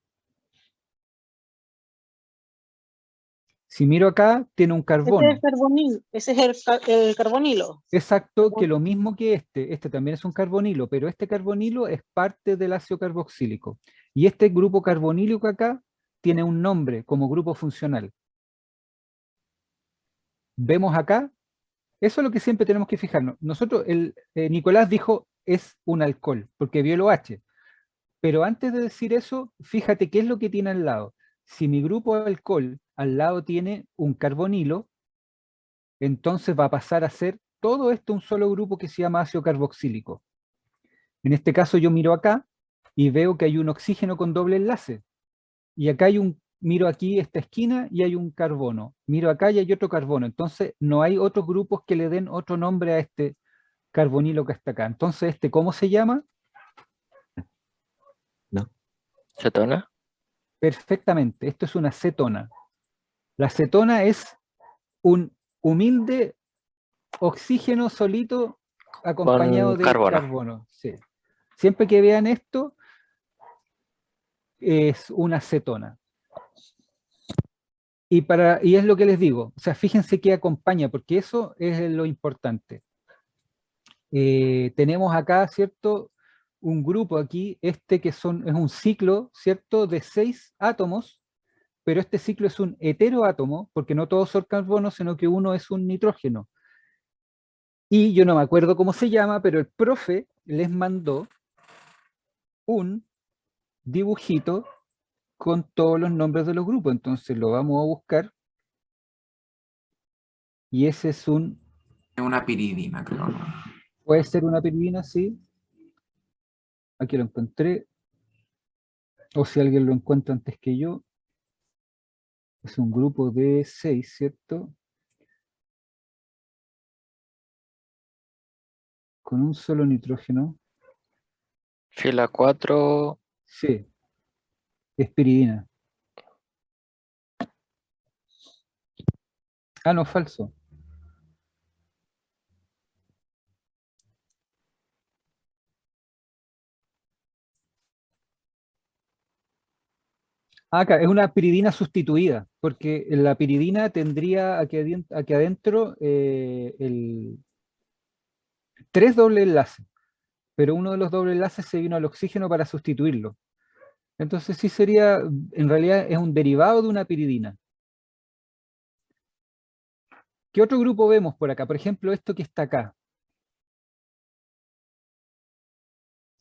Si miro acá, tiene un Ese es carbono. el carbonilo. Ese es el carbonilo. Exacto, que lo mismo que este también es un carbonilo, pero este carbonilo es parte del ácido carboxílico. Y este grupo carbonílico acá tiene un nombre como grupo funcional. Vemos acá, eso es lo que siempre tenemos que fijarnos. Nosotros, Nicolás dijo es un alcohol, porque vio el OH. Pero antes de decir eso, fíjate qué es lo que tiene al lado. Si mi grupo de alcohol al lado tiene un carbonilo, entonces va a pasar a ser todo esto un solo grupo que se llama ácido carboxílico. En este caso yo miro acá y veo que hay un oxígeno con doble enlace. Y acá miro aquí esta esquina y hay un carbono. Miro acá y hay otro carbono. Entonces no hay otros grupos que le den otro nombre a este carbonilo que está acá. Entonces ¿cómo se llama? ¿No? ¿Cetona? Perfectamente, esto es una cetona. La cetona es un humilde oxígeno solito acompañado Con de carbono. carbono. Sí. Siempre que vean esto, es una cetona. Y es lo que les digo, o sea, fíjense qué acompaña, porque eso es lo importante. Tenemos acá, ¿cierto? Un grupo aquí, que es un ciclo, ¿cierto? De 6 átomos, pero este ciclo es un heteroátomo, porque no todos son carbonos, sino que uno es un nitrógeno. Y yo no me acuerdo cómo se llama, pero el profe les mandó un dibujito con todos los nombres de los grupos. Entonces lo vamos a buscar. Y ese es Es una piridina, creo, ¿no? puede ser una piridina, sí. Aquí lo encontré. O si alguien lo encuentra antes que yo. Es un grupo de 6, ¿cierto? Con un solo nitrógeno. Fila 4, Sí, es piridina. Ah, no, falso. Acá, es una piridina sustituida, porque la piridina tendría aquí adentro 3 doble enlaces, pero uno de los doble enlaces se vino al oxígeno para sustituirlo. Entonces sí sería, en realidad es un derivado de una piridina. ¿Qué otro grupo vemos por acá? Por ejemplo, esto que está acá.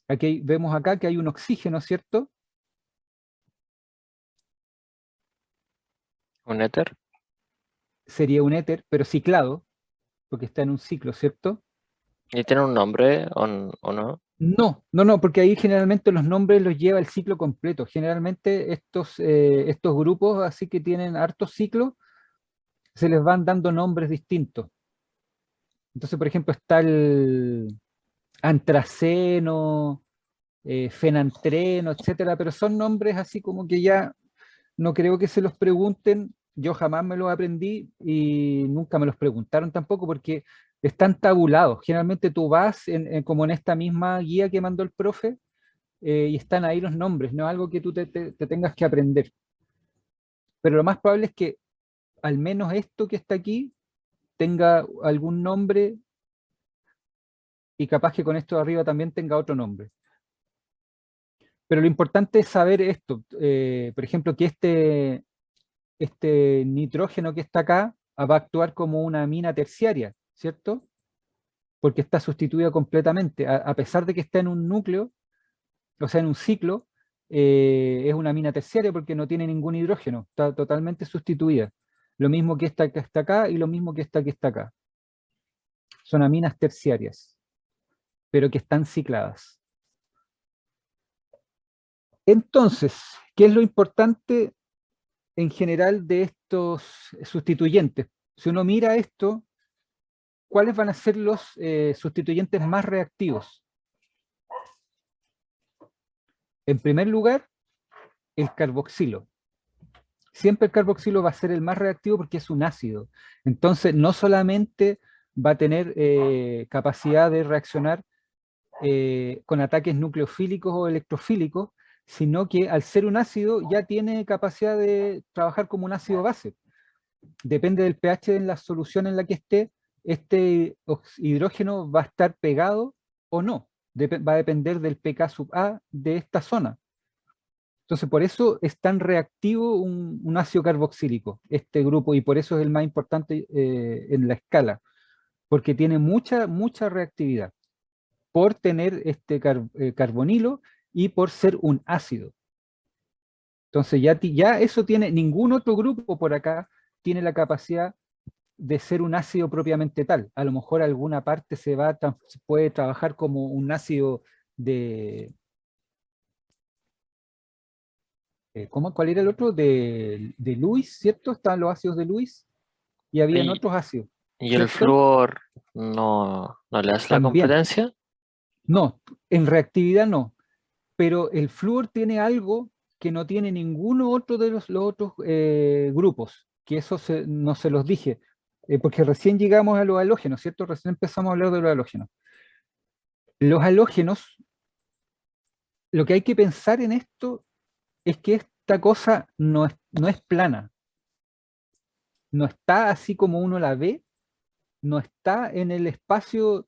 Aquí vemos acá que hay un oxígeno, ¿cierto? un éter. Sería un éter, pero ciclado, porque está en un ciclo, ¿cierto? ¿Y tiene un nombre o no? No, porque ahí generalmente los nombres los lleva el ciclo completo. Generalmente estos grupos, así que tienen hartos ciclos, se les van dando nombres distintos. Entonces, por ejemplo, está el antraceno, fenantreno, etcétera, pero son nombres así como que ya no creo que se los pregunten. Yo jamás me los aprendí y nunca me los preguntaron tampoco porque están tabulados. Generalmente tú vas como en esta misma guía que mandó el profe, y están ahí los nombres, no es algo que tú te tengas que aprender. Pero lo más probable es que al menos esto que está aquí tenga algún nombre y capaz que con esto de arriba también tenga otro nombre. Pero lo importante es saber esto, por ejemplo, que este nitrógeno que está acá va a actuar como una amina terciaria, ¿cierto? Porque está sustituida completamente, a pesar de que está en un núcleo, o sea, en un ciclo, es una amina terciaria porque no tiene ningún hidrógeno, está totalmente sustituida. Lo mismo que esta que está acá y lo mismo que esta acá. Son aminas terciarias, pero que están cicladas. Entonces, ¿qué es lo importante en general de estos sustituyentes? Si uno mira esto, ¿cuáles van a ser los sustituyentes más reactivos? En primer lugar, el carboxilo. Siempre el carboxilo va a ser el más reactivo porque es un ácido. Entonces, no solamente va a tener capacidad de reaccionar con ataques nucleofílicos o electrofílicos, sino que al ser un ácido ya tiene capacidad de trabajar como un ácido base. Depende del pH en la solución en la que esté, este hidrógeno va a estar pegado o no. Va a depender del pK sub A de esta zona. Entonces, por eso es tan reactivo un ácido carboxílico, este grupo, y por eso es el más importante en la escala, porque tiene mucha reactividad, por tener este carbonilo y por ser un ácido. Entonces ya eso tiene, ningún otro grupo por acá tiene la capacidad de ser un ácido propiamente tal. A lo mejor alguna parte se puede trabajar como un ácido de... ¿cuál era el otro? De Lewis, ¿cierto? Estaban los ácidos de Lewis y habían Y, otros ácidos. y el ¿cierto? flúor no le hace la También. competencia. No, en reactividad no. Pero el flúor tiene algo que no tiene ninguno otro de los otros grupos, que eso no se los dije, porque recién llegamos a los halógenos, ¿cierto? Recién empezamos a hablar de los halógenos. Los halógenos, lo que hay que pensar en esto es que esta cosa no es plana, no está así como uno la ve, no está en el espacio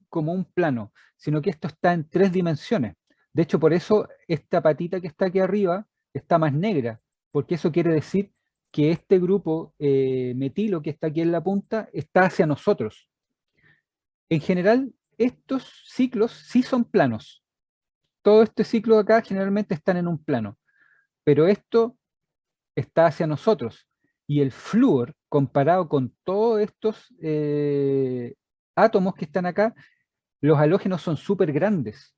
como un plano, sino que esto está en 3 dimensiones. De hecho, por eso esta patita que está aquí arriba está más negra, porque eso quiere decir que este grupo metilo que está aquí en la punta está hacia nosotros. En general, estos ciclos sí son planos. Todo este ciclo de acá generalmente están en un plano, pero esto está hacia nosotros. Y el flúor, comparado con todos estos átomos que están acá, los halógenos son súper grandes.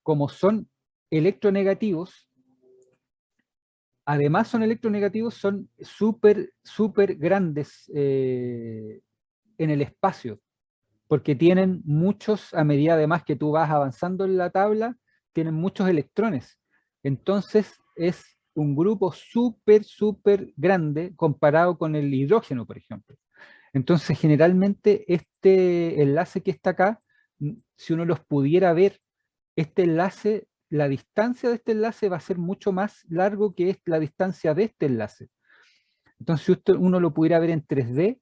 Como son electronegativos, además son electronegativos, son súper grandes en el espacio, porque tienen muchos, a medida además que tú vas avanzando en la tabla, tienen muchos electrones. Entonces es un grupo súper grande comparado con el hidrógeno, por ejemplo. Entonces generalmente este enlace que está acá, si uno los pudiera ver, este enlace, la distancia de este enlace va a ser mucho más largo que la distancia de este enlace. Entonces, si uno lo pudiera ver en 3D,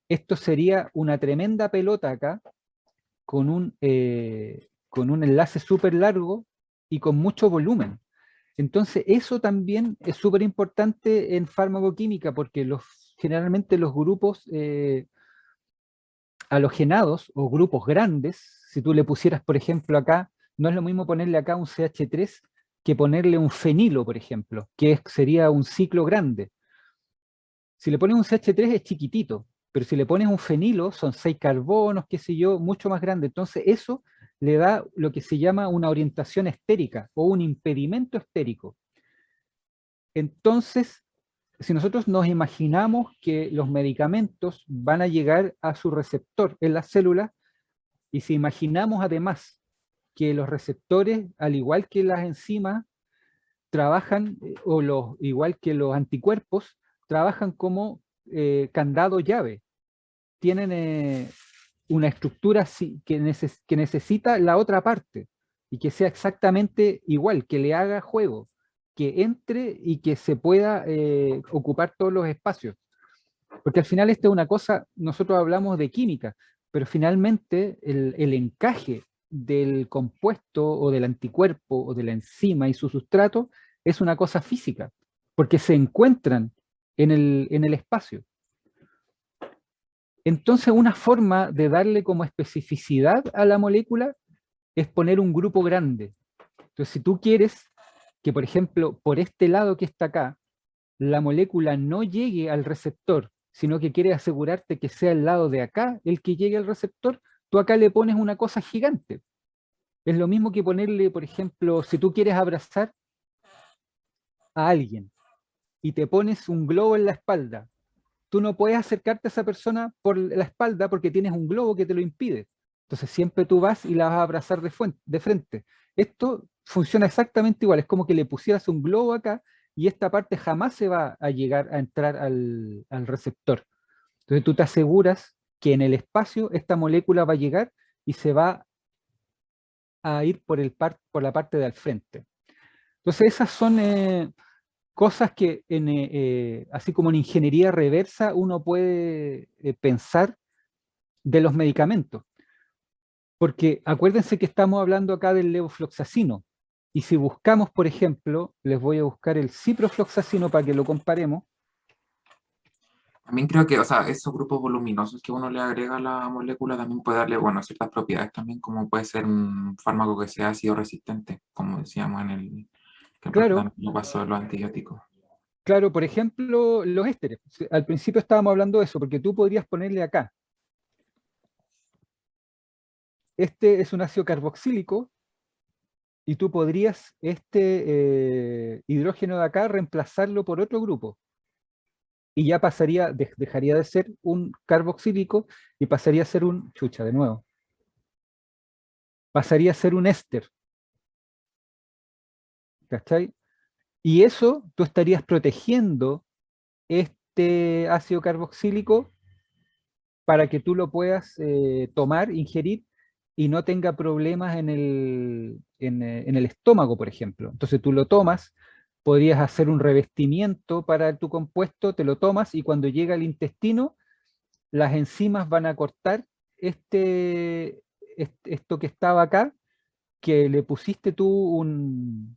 esto sería una tremenda pelota acá, con un enlace súper largo y con mucho volumen. Entonces, eso también es súper importante en farmacoquímica, porque generalmente los grupos halogenados o grupos grandes, si tú le pusieras, por ejemplo, acá, no es lo mismo ponerle acá un CH3 que ponerle un fenilo, por ejemplo, que sería un ciclo grande. Si le pones un CH3 es chiquitito, pero si le pones un fenilo son 6 carbonos, qué sé yo, mucho más grande. Entonces eso le da lo que se llama una orientación estérica o un impedimento estérico. Entonces, si nosotros nos imaginamos que los medicamentos van a llegar a su receptor en las células, y si imaginamos además que los receptores, al igual que las enzimas, trabajan, igual que los anticuerpos, trabajan como candado llave. Tienen una estructura que necesita la otra parte, y que sea exactamente igual, que le haga juego, que entre y que se pueda ocupar todos los espacios. Porque al final esta es una cosa, nosotros hablamos de química, pero finalmente el encaje del compuesto o del anticuerpo o de la enzima y su sustrato es una cosa física, porque se encuentran en el espacio. Entonces una forma de darle como especificidad a la molécula es poner un grupo grande. Entonces si tú quieres que, por ejemplo, por este lado que está acá, la molécula no llegue al receptor, sino que quieres asegurarte que sea el lado de acá el que llegue al receptor, tú acá le pones una cosa gigante. Es lo mismo que ponerle, por ejemplo, si tú quieres abrazar a alguien y te pones un globo en la espalda, tú no puedes acercarte a esa persona por la espalda porque tienes un globo que te lo impide. Entonces siempre tú vas y la vas a abrazar de frente. Esto funciona exactamente igual, es como que le pusieras un globo acá y esta parte jamás se va a llegar a entrar al receptor. Entonces tú te aseguras que en el espacio esta molécula va a llegar y se va a ir por la parte de al frente. Entonces esas son cosas que, así como en ingeniería reversa, uno puede pensar de los medicamentos. Porque acuérdense que estamos hablando acá del levofloxacino. Y si buscamos, por ejemplo, les voy a buscar el ciprofloxacino para que lo comparemos. También creo que, o sea, esos grupos voluminosos que uno le agrega a la molécula también puede darle, bueno, ciertas propiedades también, como puede ser un fármaco que sea ácido resistente, como decíamos en el que Claro, no pasó de los antibióticos. claro, por ejemplo, los ésteres. Al principio estábamos hablando de eso, porque tú podrías ponerle acá. Este es un ácido carboxílico, y tú podrías hidrógeno de acá reemplazarlo por otro grupo. Y ya pasaría, dejaría de ser un carboxílico y pasaría a ser un, chucha, de nuevo. Pasaría a ser un éster. ¿Cachai? Y eso tú estarías protegiendo este ácido carboxílico para que tú lo puedas tomar, ingerir, y no tenga problemas en el estómago, por ejemplo. Entonces tú lo tomas, podrías hacer un revestimiento para tu compuesto, te lo tomas y cuando llega al intestino, las enzimas van a cortar esto que estaba acá, que le pusiste tú un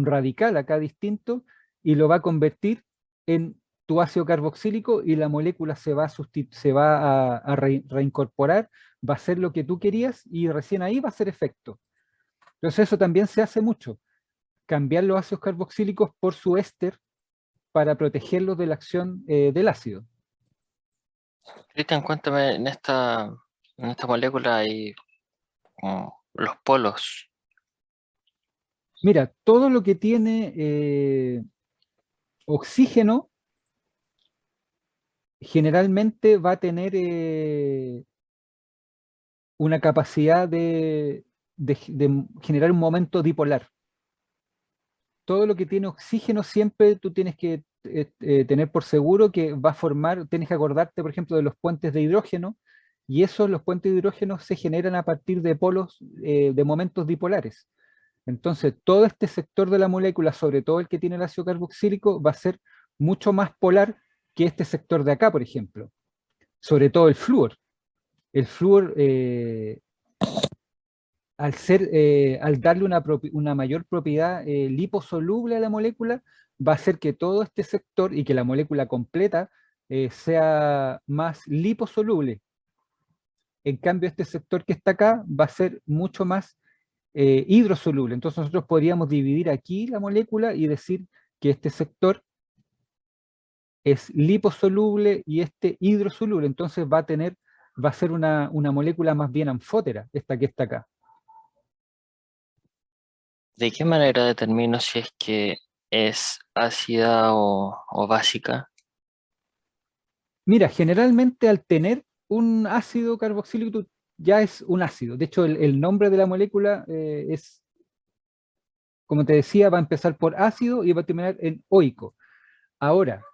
radical acá distinto, y lo va a convertir en tu ácido carboxílico, y la molécula se va a reincorporar, va a ser lo que tú querías y recién ahí va a hacer efecto. Entonces eso también se hace mucho, cambiar los ácidos carboxílicos por su éster para protegerlos de la acción del ácido. Cristian, cuéntame, en esta molécula hay como los polos. Mira, todo lo que tiene oxígeno generalmente va a tener una capacidad de generar un momento dipolar. Todo lo que tiene oxígeno siempre tú tienes que tener por seguro que va a formar, tienes que acordarte, por ejemplo, de los puentes de hidrógeno, y los puentes de hidrógeno se generan a partir de polos, de momentos dipolares. Entonces, todo este sector de la molécula, sobre todo el que tiene el ácido carboxílico, va a ser mucho más polar que este sector de acá, por ejemplo. Sobre todo el flúor. El flúor, al darle una mayor propiedad liposoluble a la molécula, va a hacer que todo este sector y que la molécula completa sea más liposoluble. En cambio, este sector que está acá va a ser mucho más hidrosoluble. Entonces nosotros podríamos dividir aquí la molécula y decir que este sector es liposoluble y este hidrosoluble. Entonces va a ser una molécula más bien anfótera, esta que está acá. ¿De qué manera determino si es que es ácida o básica? Mira, generalmente al tener un ácido carboxílico ya es un ácido. De hecho, el nombre de la molécula es, como te decía, va a empezar por ácido y va a terminar en oico. Ahora,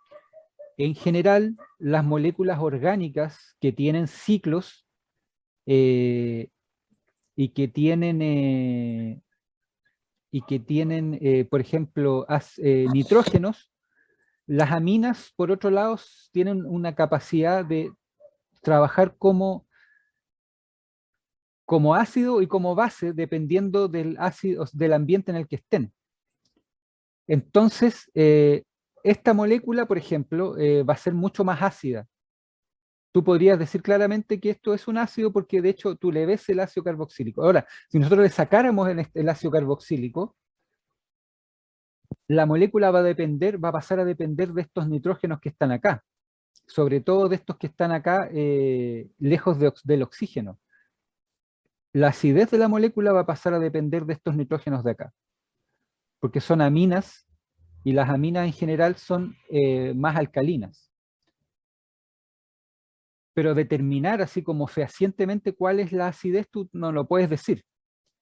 en general, las moléculas orgánicas que tienen ciclos eh, y que tienen, por ejemplo, nitrógenos, las aminas, por otro lado, tienen una capacidad de trabajar como ácido y como base, dependiendo del ácido, del ambiente en el que estén. Entonces, esta molécula, por ejemplo, va a ser mucho más ácida. Tú podrías decir claramente que esto es un ácido porque de hecho tú le ves el ácido carboxílico. Ahora, si nosotros le sacáramos el ácido carboxílico, la molécula va a pasar a depender de estos nitrógenos que están acá, sobre todo de estos que están acá lejos del oxígeno. La acidez de la molécula va a pasar a depender de estos nitrógenos de acá, porque son aminas y las aminas en general son más alcalinas. Pero determinar así como fehacientemente cuál es la acidez, tú no lo puedes decir.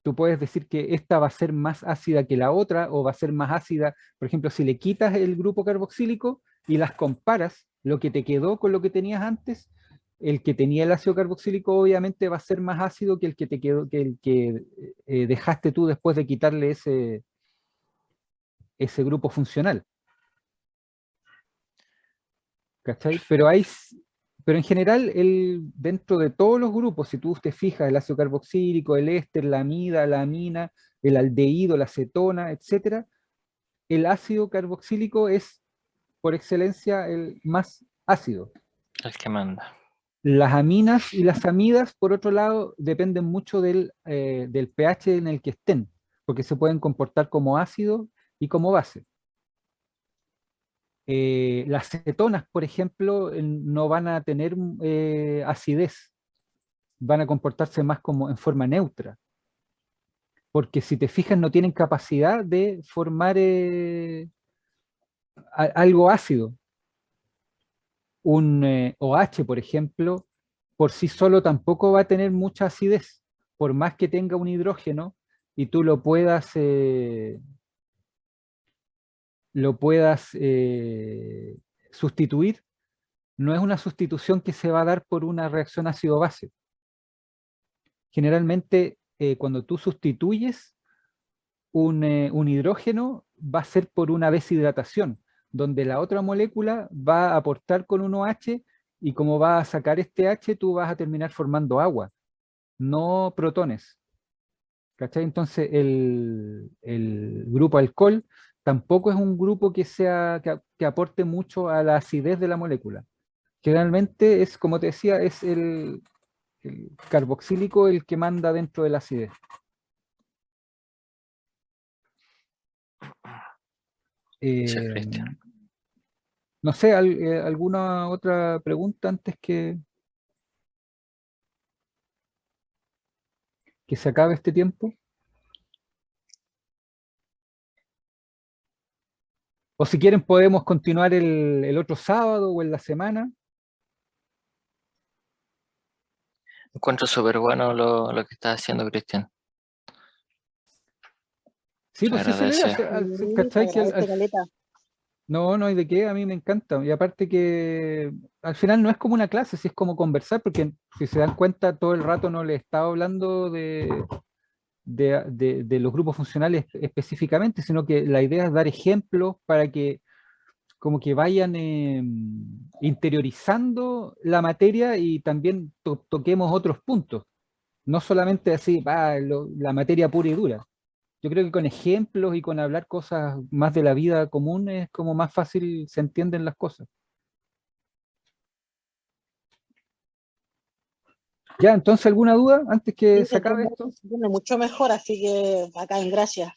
Tú puedes decir que esta va a ser más ácida que la otra o va a ser más ácida. Por ejemplo, si le quitas el grupo carboxílico y las comparas, lo que te quedó con lo que tenías antes, el que tenía el ácido carboxílico obviamente va a ser más ácido que el que te quedó, que el que dejaste tú después de quitarle ese grupo funcional. ¿Cachai? Pero en general, dentro de todos los grupos, si tú te fijas, el ácido carboxílico, el éster, la amida, la amina, el aldehído, la acetona, etc., el ácido carboxílico es, por excelencia, el más ácido. El que manda. Las aminas y las amidas, por otro lado, dependen mucho del pH en el que estén, porque se pueden comportar como ácido y como base. Las cetonas, por ejemplo, no van a tener acidez, van a comportarse más como en forma neutra, porque si te fijas no tienen capacidad de formar algo ácido. Un OH, por ejemplo, por sí solo tampoco va a tener mucha acidez, por más que tenga un hidrógeno y tú lo puedas sustituir, no es una sustitución que se va a dar por una reacción ácido-base. Generalmente, cuando tú sustituyes un hidrógeno, va a ser por una deshidratación, donde la otra molécula va a aportar con un OH y como va a sacar este H, tú vas a terminar formando agua, no protones. ¿Cachai? Entonces, el grupo alcohol tampoco es un grupo que aporte mucho a la acidez de la molécula. Generalmente es, como te decía, es el carboxílico el que manda dentro de la acidez. Sí, Cristian. No sé, ¿alguna otra pregunta antes que se acabe este tiempo? O si quieren podemos continuar el otro sábado o en la semana. Encuentro súper bueno lo que estás haciendo, Cristian. Sí, Se pues sí, agradece. Sí, ¿cachai? te agradezco, Caleta. No hay de qué, a mí me encanta. Y aparte que al final no es como una clase, sí es como conversar, porque si se dan cuenta todo el rato no le estaba hablando de los grupos funcionales específicamente, sino que la idea es dar ejemplos para que como que vayan interiorizando la materia y también toquemos otros puntos. No solamente así, la materia pura y dura. Yo creo que con ejemplos y con hablar cosas más de la vida común es como más fácil se entienden las cosas. Ya, entonces, ¿alguna duda antes que Sí, se acabe esto? se entiende mucho mejor, así que bacán, gracias.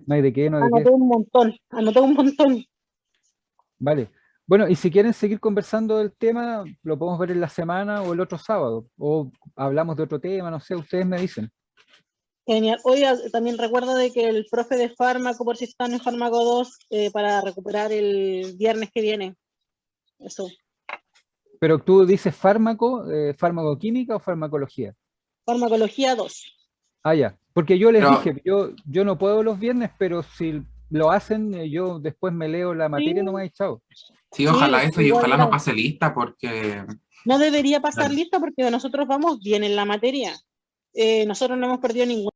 No hay de qué, no hay de Anoté qué. un montón, anoté un montón. Vale. Bueno, y si quieren seguir conversando del tema, lo podemos ver en la semana o el otro sábado. O hablamos de otro tema, no sé, ustedes me dicen. Genial. Hoy también recuerdo de que el profe de fármaco, por si están en fármaco 2, para recuperar el viernes que viene. Eso. Pero tú dices fármaco, farmacoquímica o farmacología. Farmacología 2. Ah, ya. Porque yo les Pero- dije, yo no puedo los viernes, pero si lo hacen, yo después me leo la materia nomás y chao. Sí, ojalá eso y igual ojalá no era- pase lista porque No debería pasar Dale. lista porque nosotros vamos bien en la materia. Nosotros no hemos perdido ningún